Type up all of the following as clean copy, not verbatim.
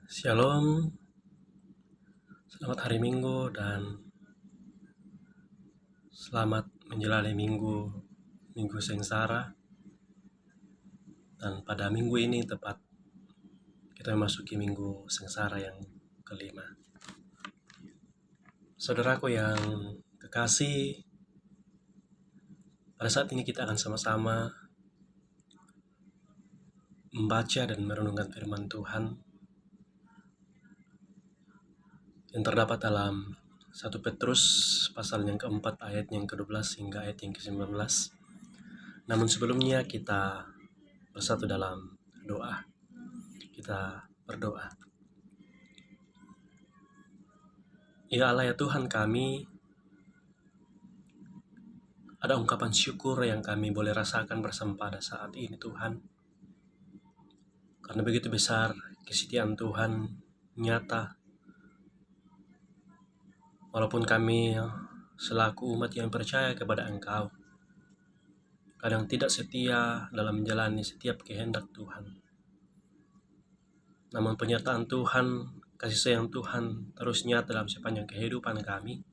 Shalom, selamat hari Minggu dan selamat menjalani Minggu Sengsara. Dan pada minggu ini tepat kita memasuki Minggu Sengsara yang kelima. Saudaraku yang kekasih, pada saat ini kita akan sama-sama membaca dan merenungkan firman Tuhan yang terdapat dalam 1 Petrus pasal yang keempat ayat yang ke-12 hingga ayat yang ke-19. Namun sebelumnya kita bersatu dalam doa. Kita berdoa. Ya Allah, ya Tuhan kami, ada ungkapan syukur yang kami boleh rasakan bersama pada saat ini Tuhan. Karena begitu besar kesetiaan Tuhan nyata. Walaupun kami selaku umat yang percaya kepada Engkau, kadang tidak setia dalam menjalani setiap kehendak Tuhan. Namun penyertaan Tuhan, kasih sayang Tuhan terus nyata dalam sepanjang kehidupan kami.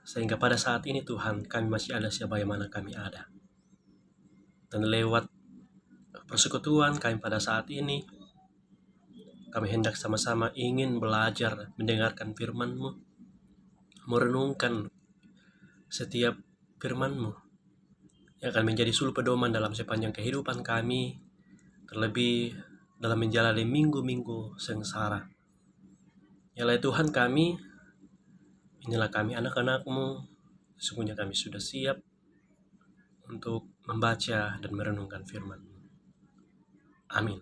Sehingga pada saat ini Tuhan, kami masih ada sebagaimana kami ada. Dan lewat persekutuan kami pada saat ini, kami hendak sama-sama ingin belajar mendengarkan firman-Mu, merenungkan setiap firman-Mu yang akan menjadi suluh pedoman dalam sepanjang kehidupan kami, terlebih dalam menjalani minggu-minggu sengsara. Ya Allah Tuhan kami, inilah kami anak-anak-Mu, sesungguhnya kami sudah siap untuk membaca dan merenungkan firman-Mu. Amin.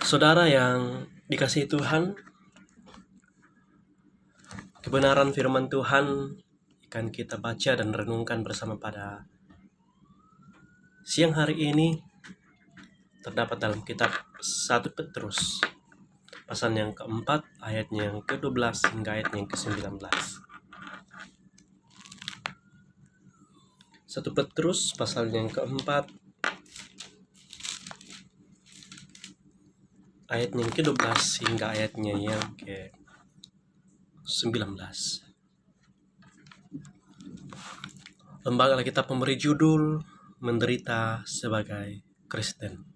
Saudara yang dikasihi Tuhan, kebenaran firman Tuhan akan kita baca dan renungkan bersama pada siang hari ini terdapat dalam kitab 1 Petrus pasal yang keempat ayatnya yang ke-12 hingga ayatnya yang ke-19. 1 Petrus pasal yang keempat ayatnya yang ke-12 hingga ayatnya yang ke-19. Lembaga Alkitab memberi judul Menderita sebagai Kristen.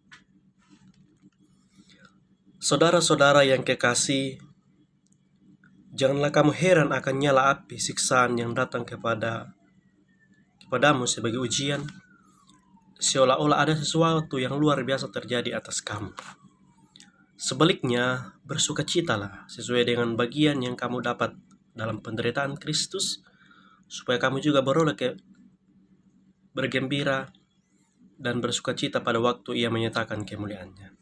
Saudara-saudara yang kekasih, janganlah kamu heran akan nyala api siksaan yang datang kepadamu sebagai ujian, seolah-olah ada sesuatu yang luar biasa terjadi atas kamu. Sebaliknya, bersukacitalah sesuai dengan bagian yang kamu dapat dalam penderitaan Kristus, supaya kamu juga bergembira dan bersukacita pada waktu Ia menyatakan kemuliaannya.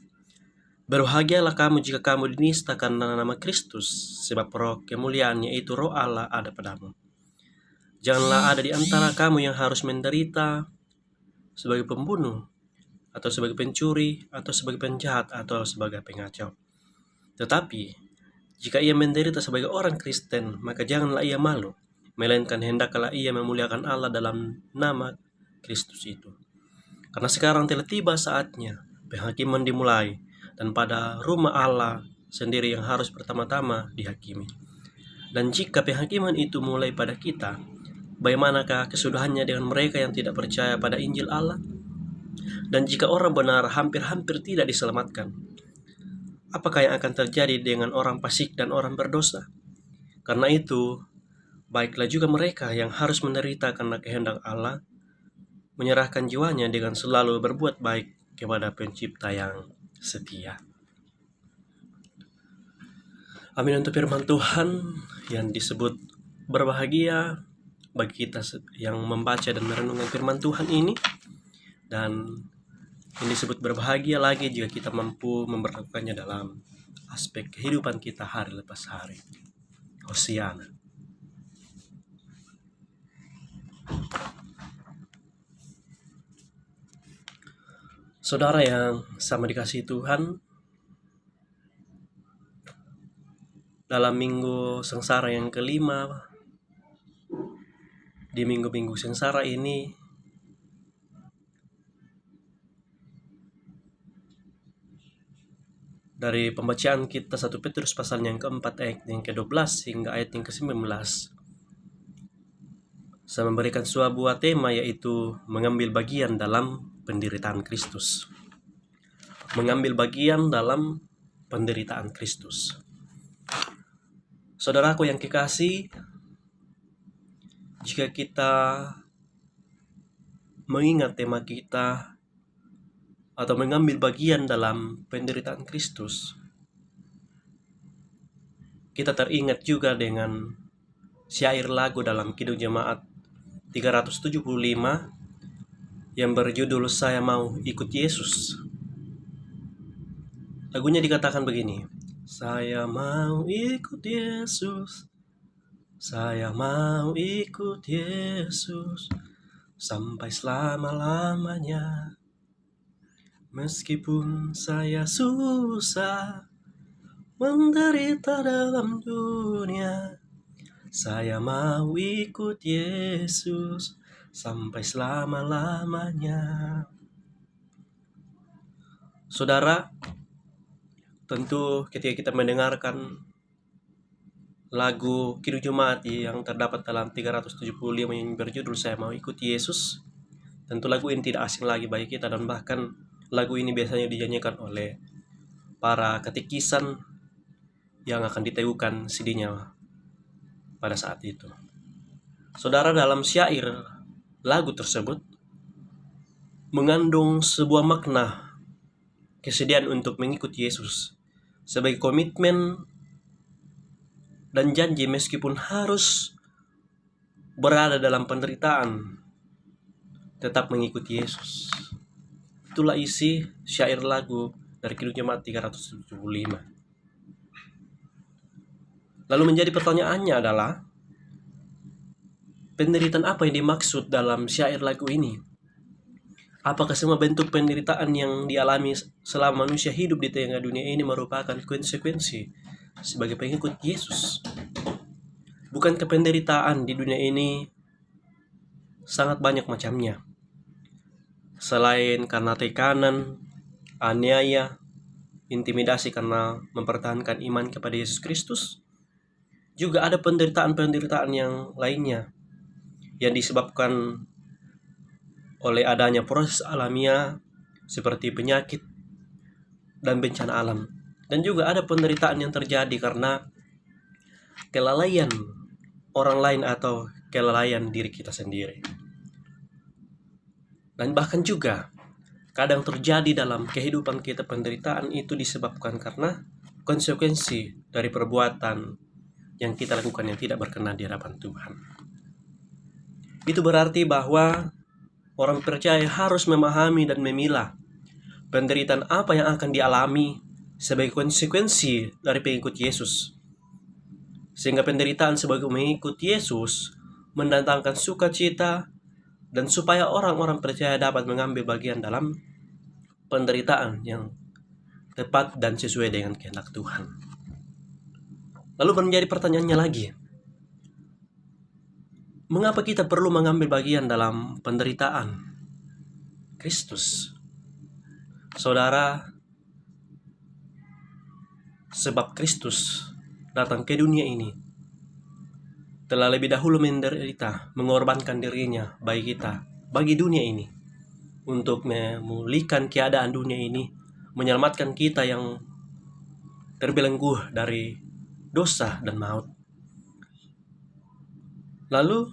Berbahagialah kamu jika kamu dinistakan karena nama Kristus, sebab roh kemuliaan yaitu roh Allah ada padamu. Janganlah ada di antara kamu yang harus menderita sebagai pembunuh, atau sebagai pencuri, atau sebagai penjahat, atau sebagai pengacau. Tetapi, jika ia menderita sebagai orang Kristen, maka janganlah ia malu, melainkan hendaklah ia memuliakan Allah dalam nama Kristus itu. Karena sekarang telah tiba saatnya penghakiman dimulai, dan pada rumah Allah sendiri yang harus pertama-tama dihakimi. Dan jika penghakiman itu mulai pada kita, bagaimanakah kesudahannya dengan mereka yang tidak percaya pada Injil Allah? Dan jika orang benar hampir-hampir tidak diselamatkan, apakah yang akan terjadi dengan orang fasik dan orang berdosa? Karena itu, baiklah juga mereka yang harus menderita karena kehendak Allah, menyerahkan jiwanya dengan selalu berbuat baik kepada Pencipta yang setia. Amin. Untuk firman Tuhan yang disebut berbahagia bagi kita yang membaca dan merenungkan firman Tuhan ini, dan yang disebut berbahagia lagi jika kita mampu memperlakukannya dalam aspek kehidupan kita hari lepas hari. Hosiana. Saudara yang sama dikasihi Tuhan, dalam minggu sengsara yang kelima, di minggu-minggu sengsara ini, dari pembacaan kita 1 Petrus pasal yang keempat ayat yang ke-12 hingga ayat yang ke-19. Saya memberikan sebuah tema, yaitu mengambil bagian dalam penderitaan Kristus. Mengambil bagian dalam penderitaan Kristus. Saudaraku yang kekasih, jika kita mengingat tema kita atau mengambil bagian dalam penderitaan Kristus, kita teringat juga dengan syair lagu dalam Kidung Jemaat 375 yang berjudul Saya Mau Ikut Yesus. Lagunya dikatakan begini: saya mau ikut Yesus, saya mau ikut Yesus sampai selama-lamanya. Meskipun saya susah menderita dalam dunia, saya mau ikut Yesus sampai selama-lamanya. Saudara, tentu ketika kita mendengarkan lagu Kidung Jemaat yang terdapat dalam 375 yang berjudul Saya Mau Ikut Yesus, tentu lagu ini tidak asing lagi bagi kita, dan bahkan lagu ini biasanya dinyanyikan oleh para katekisan yang akan diteguhkan CD-nya pada saat itu. Saudara, dalam syair lagu tersebut mengandung sebuah makna kesediaan untuk mengikut Yesus sebagai komitmen dan janji meskipun harus berada dalam penderitaan, tetap mengikuti Yesus. Itulah isi syair lagu dari Kidung Jemaat 375. Lalu menjadi pertanyaannya adalah, penderitaan apa yang dimaksud dalam syair lagu ini? Apakah semua bentuk penderitaan yang dialami selama manusia hidup di tengah dunia ini merupakan konsekuensi sebagai pengikut Yesus? Bukankah penderitaan di dunia ini sangat banyak macamnya? Selain karena tekanan, aniaya, intimidasi karena mempertahankan iman kepada Yesus Kristus, juga ada penderitaan-penderitaan yang lainnya yang disebabkan oleh adanya proses alamiah seperti penyakit dan bencana alam. Dan juga ada penderitaan yang terjadi karena kelalaian orang lain atau kelalaian diri kita sendiri. Dan bahkan juga kadang terjadi dalam kehidupan kita penderitaan itu disebabkan karena konsekuensi dari perbuatan yang kita lakukan yang tidak berkenan di hadapan Tuhan. Itu berarti bahwa orang percaya harus memahami dan memilah penderitaan apa yang akan dialami sebagai konsekuensi dari pengikut Yesus. Sehingga penderitaan sebagai mengikut Yesus mendatangkan sukacita, dan supaya orang-orang percaya dapat mengambil bagian dalam penderitaan yang tepat dan sesuai dengan kehendak Tuhan. Lalu menjadi pertanyaannya lagi, mengapa kita perlu mengambil bagian dalam penderitaan Kristus? Saudara, sebab Kristus datang ke dunia ini telah lebih dahulu menderita, mengorbankan dirinya bagi kita, bagi dunia ini, untuk memulihkan keadaan dunia ini, menyelamatkan kita yang terbelenggu dari dosa dan maut. Lalu,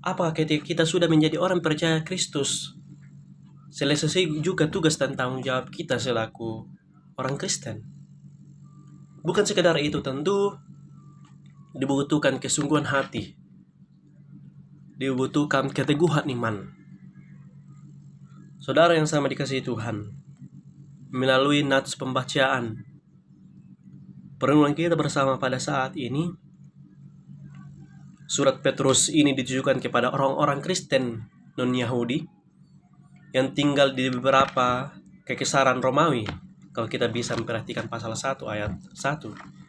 apakah ketika kita sudah menjadi orang percaya Kristus, selesai juga tugas dan tanggung jawab kita selaku orang Kristen? Bukan sekedar itu, tentu dibutuhkan kesungguhan hati, dibutuhkan keteguhan iman. Saudara yang sama dikasihi Tuhan, melalui nats pembacaan perenungan kita bersama pada saat ini, surat Petrus ini ditujukan kepada orang-orang Kristen non-Yahudi yang tinggal di beberapa kekesaran Romawi. Kalau kita bisa memperhatikan pasal 1 ayat 1.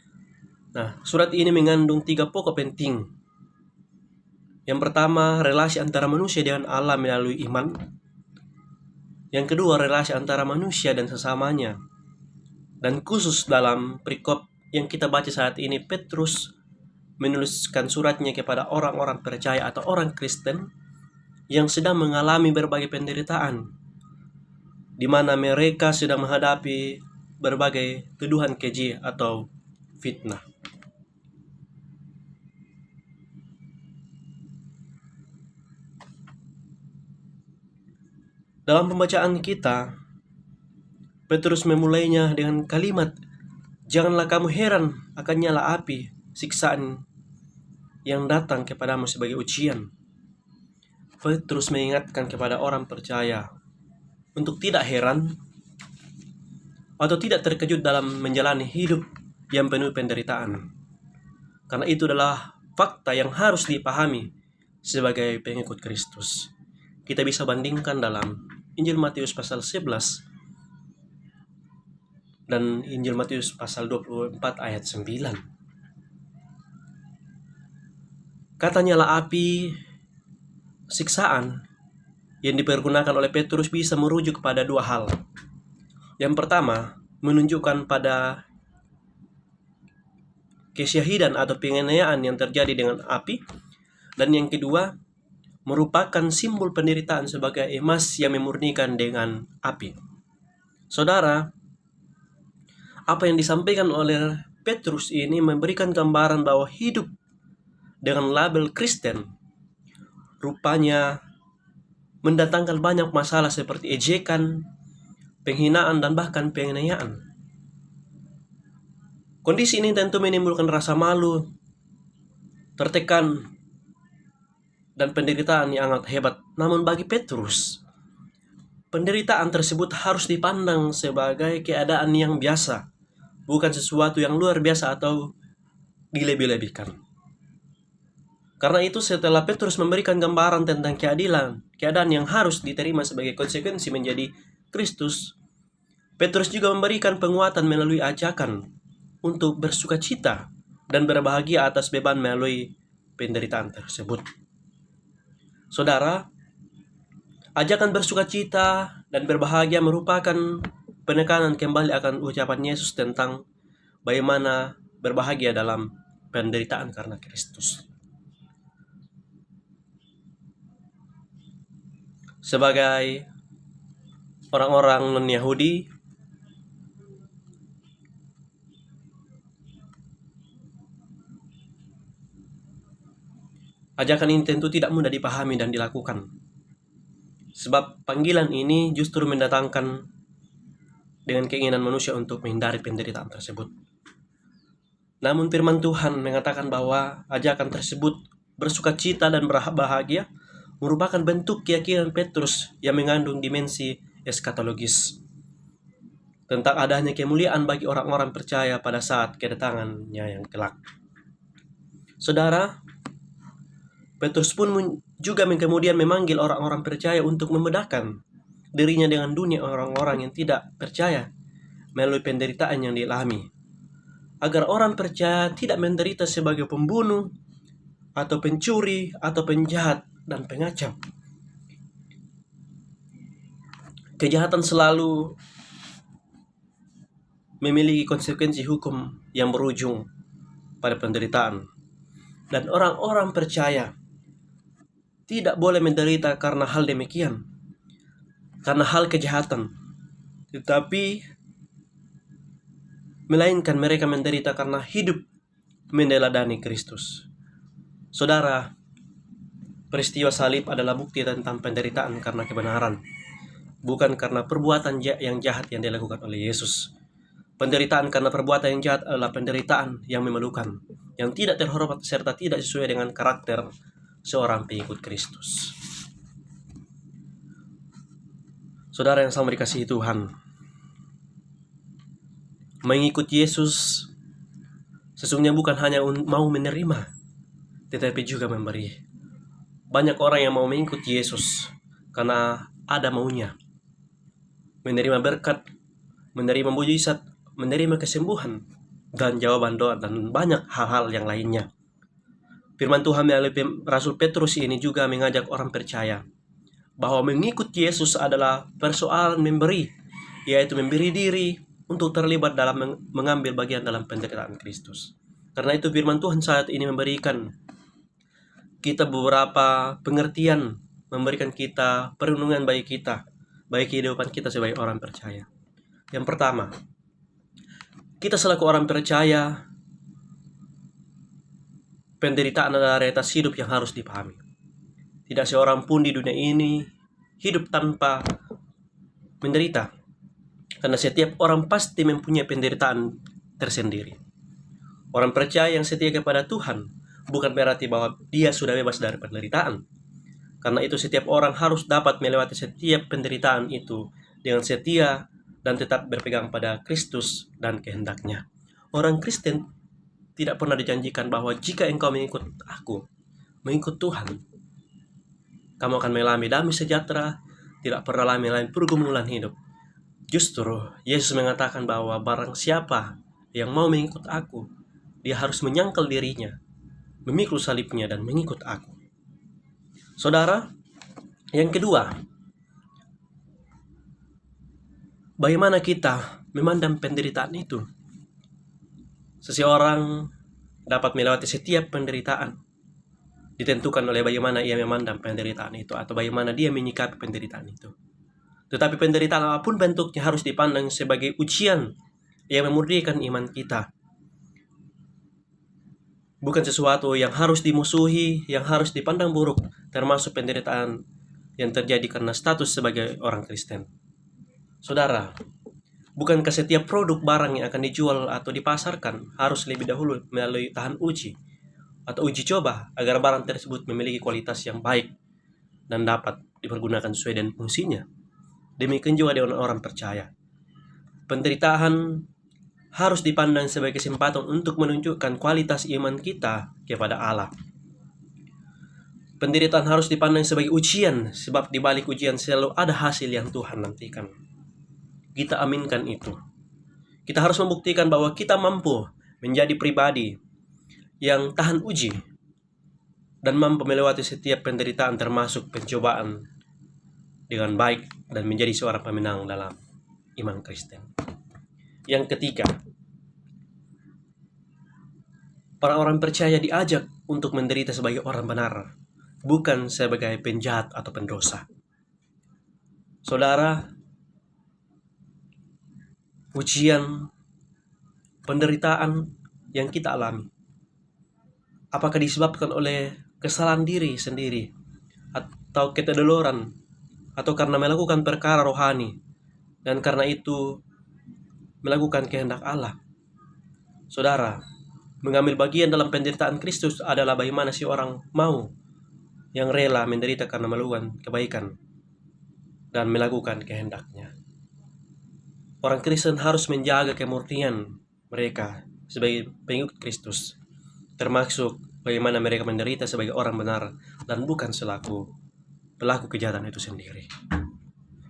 Nah, surat ini mengandung 3 pokok penting. Yang pertama, relasi antara manusia dengan Allah melalui iman. Yang kedua, relasi antara manusia dan sesamanya Dan khusus dalam perikop yang kita baca saat ini, Petrus menuliskan suratnya kepada orang-orang percaya atau orang Kristen yang sedang mengalami berbagai penderitaan, di mana mereka sedang menghadapi berbagai tuduhan keji atau fitnah. Dalam pembacaan kita, Petrus memulainya dengan kalimat, "Janganlah kamu heran akan nyala api, siksaan yang datang kepadamu sebagai ujian." Petrus mengingatkan kepada orang percaya untuk tidak heran atau tidak terkejut dalam menjalani hidup yang penuh penderitaan. Karena itu adalah fakta yang harus dipahami sebagai pengikut Kristus. Kita bisa bandingkan dalam Injil Matius pasal 11 dan Injil Matius pasal 24 ayat 9. Kata nyala api, siksaan yang dipergunakan oleh Petrus bisa merujuk kepada dua hal. Yang pertama, menunjukkan pada kesyahidan atau penganiayaan yang terjadi dengan api. Dan yang kedua, merupakan simbol penderitaan sebagai emas yang memurnikan dengan api. Saudara, apa yang disampaikan oleh Petrus ini memberikan gambaran bahwa hidup dengan label Kristen rupanya mendatangkan banyak masalah seperti ejekan, penghinaan, dan bahkan penganiayaan. Kondisi ini tentu menimbulkan rasa malu, tertekan, dan penderitaan yang sangat hebat. Namun bagi Petrus, penderitaan tersebut harus dipandang sebagai keadaan yang biasa, bukan sesuatu yang luar biasa atau dilebih-lebihkan. Karena itu setelah Petrus memberikan gambaran tentang keadaan yang harus diterima sebagai konsekuensi menjadi Kristus, Petrus juga memberikan penguatan melalui ajakan untuk bersukacita dan berbahagia atas beban melalui penderitaan tersebut. Saudara, ajakan bersukacita dan berbahagia merupakan penekanan kembali akan ucapan Yesus tentang bagaimana berbahagia dalam penderitaan karena Kristus. Sebagai orang-orang non-Yahudi, ajakan ini tentu tidak mudah dipahami dan dilakukan. Sebab panggilan ini justru mendatangkan dengan keinginan manusia untuk menghindari penderitaan tersebut. Namun firman Tuhan mengatakan bahwa ajakan tersebut bersukacita dan berbahagia merupakan bentuk keyakinan Petrus yang mengandung dimensi eskatologis tentang adanya kemuliaan bagi orang-orang percaya pada saat kedatangannya yang kelak. Saudara, Petrus pun juga kemudian memanggil orang-orang percaya untuk membedakan dirinya dengan dunia orang-orang yang tidak percaya melalui penderitaan yang dialami, agar orang percaya tidak menderita sebagai pembunuh atau pencuri atau penjahat dan pengacau. Kejahatan selalu memiliki konsekuensi hukum yang berujung pada penderitaan, dan orang-orang percaya tidak boleh menderita karena hal demikian, karena hal kejahatan, tetapi melainkan mereka menderita karena hidup meneladani Kristus. Saudara, peristiwa salib adalah bukti tentang penderitaan karena kebenaran, bukan karena perbuatan yang jahat yang dilakukan oleh Yesus. Penderitaan karena perbuatan yang jahat adalah penderitaan yang memalukan, yang tidak terhormat serta tidak sesuai dengan karakter seorang pengikut Kristus. Saudara yang sama dikasihi Tuhan, mengikut Yesus sesungguhnya bukan hanya mau menerima, tetapi juga memberi. Banyak orang yang mau mengikut Yesus karena ada maunya, menerima berkat, menerima mujizat, menerima kesembuhan, dan jawaban doa, dan banyak hal-hal yang lainnya. Firman Tuhan melalui Rasul Petrus ini juga mengajak orang percaya bahwa mengikut Yesus adalah persoalan memberi, yaitu memberi diri untuk terlibat dalam mengambil bagian dalam penderitaan Kristus. Karena itu firman Tuhan saat ini memberikan kita beberapa pengertian, memberikan kita perenungan bagi kita, bagi kehidupan kita sebagai orang percaya. Yang pertama, kita selaku orang percaya, penderitaan adalah realitas hidup yang harus dipahami. Tidak seorang pun di dunia ini hidup tanpa menderita, karena setiap orang pasti mempunyai penderitaan tersendiri. Orang percaya yang setia kepada Tuhan bukan berarti bahwa dia sudah bebas dari penderitaan. Karena itu setiap orang harus dapat melewati setiap penderitaan itu dengan setia dan tetap berpegang pada Kristus dan kehendaknya. Orang Kristen tidak pernah dijanjikan bahwa jika engkau mengikut aku, mengikut Tuhan, kamu akan mengalami damai sejahtera, tidak pernah mengalami pergumulan hidup. Justru Yesus mengatakan bahwa barang siapa yang mau mengikut aku, dia harus menyangkal dirinya, memikul salibnya, dan mengikut aku. Saudara, yang kedua, bagaimana kita memandang penderitaan itu? Seseorang dapat melewati setiap penderitaan, ditentukan oleh bagaimana ia memandang penderitaan itu, atau bagaimana dia menyikapi penderitaan itu. Tetapi penderitaan apapun bentuknya harus dipandang sebagai ujian yang memurnikan iman kita. Bukan sesuatu yang harus dimusuhi, yang harus dipandang buruk, termasuk penderitaan yang terjadi karena status sebagai orang Kristen. Saudara, bukankah setiap produk barang yang akan dijual atau dipasarkan harus lebih dahulu melalui tahan uji atau uji coba agar barang tersebut memiliki kualitas yang baik dan dapat dipergunakan sesuai dengan fungsinya? Demikian juga dengan orang percaya. Penderitaan harus dipandang sebagai kesempatan untuk menunjukkan kualitas iman kita kepada Allah. Penderitaan harus dipandang sebagai ujian, sebab di balik ujian selalu ada hasil yang Tuhan nantikan. Kita aminkan itu. Kita harus membuktikan bahwa kita mampu menjadi pribadi yang tahan uji dan mampu melewati setiap penderitaan termasuk pencobaan dengan baik dan menjadi seorang pemenang dalam iman Kristen. Yang ketiga, para orang percaya diajak untuk menderita sebagai orang benar, bukan sebagai penjahat atau pendosa. Saudara, ujian, penderitaan yang kita alami, apakah disebabkan oleh kesalahan diri sendiri, atau ketidakdodoran, atau karena melakukan perkara rohani, dan karena itu melakukan kehendak Allah? Saudara, mengambil bagian dalam penderitaan Kristus adalah bagaimana si orang mau yang rela menderita karena melakukan kebaikan dan melakukan kehendaknya. Orang Kristen harus menjaga kemurnian mereka sebagai pengikut Kristus, termasuk bagaimana mereka menderita sebagai orang benar dan bukan selaku pelaku kejahatan itu sendiri.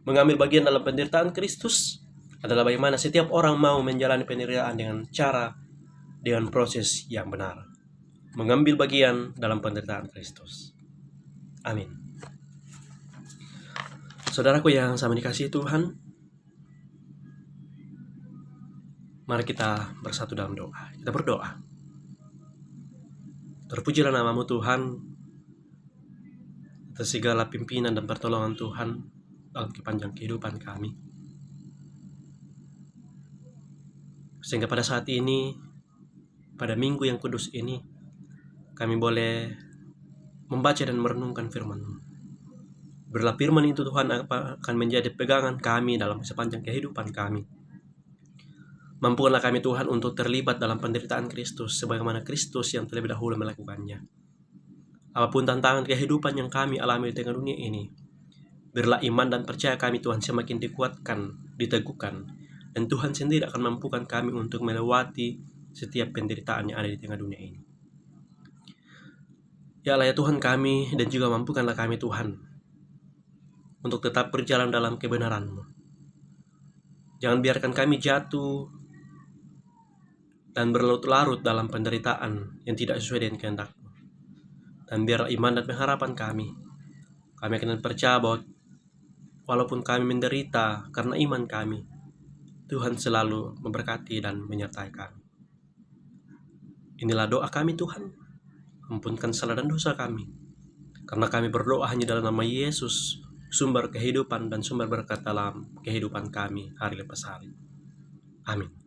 Mengambil bagian dalam penderitaan Kristus adalah bagaimana setiap orang mau menjalani penderitaan dengan proses yang benar. Mengambil bagian dalam penderitaan Kristus. Amin. Saudaraku yang sama dikasihi Tuhan, mari kita bersatu dalam doa. Kita berdoa. Terpujilah nama-Mu Tuhan atas segala pimpinan dan pertolongan Tuhan dalam kepanjang kehidupan kami. Sehingga pada saat ini, pada minggu yang kudus ini, kami boleh membaca dan merenungkan firman-Mu. Biarlah firman itu Tuhan akan menjadi pegangan kami dalam sepanjang kehidupan kami. Mampukanlah kami Tuhan untuk terlibat dalam penderitaan Kristus sebagaimana Kristus yang terlebih dahulu melakukannya. Apapun tantangan kehidupan yang kami alami di tengah dunia ini, biarlah iman dan percaya kami Tuhan semakin dikuatkan, diteguhkan, dan Tuhan sendiri akan mampukan kami untuk melewati setiap penderitaan yang ada di tengah dunia ini. Ya Allah ya Tuhan kami, dan juga mampukanlah kami Tuhan untuk tetap berjalan dalam kebenaran-Mu. Jangan biarkan kami jatuh dan berlarut-larut dalam penderitaan yang tidak sesuai dengan kehendak-Mu. Dan biarlah iman dan pengharapan kami akan percaya bahwa walaupun kami menderita karena iman kami, Tuhan selalu memberkati dan menyertai kami. Inilah doa kami Tuhan, ampunkan salah dan dosa kami, karena kami berdoa hanya dalam nama Yesus, sumber kehidupan dan sumber berkat dalam kehidupan kami hari lepas hari. Amin.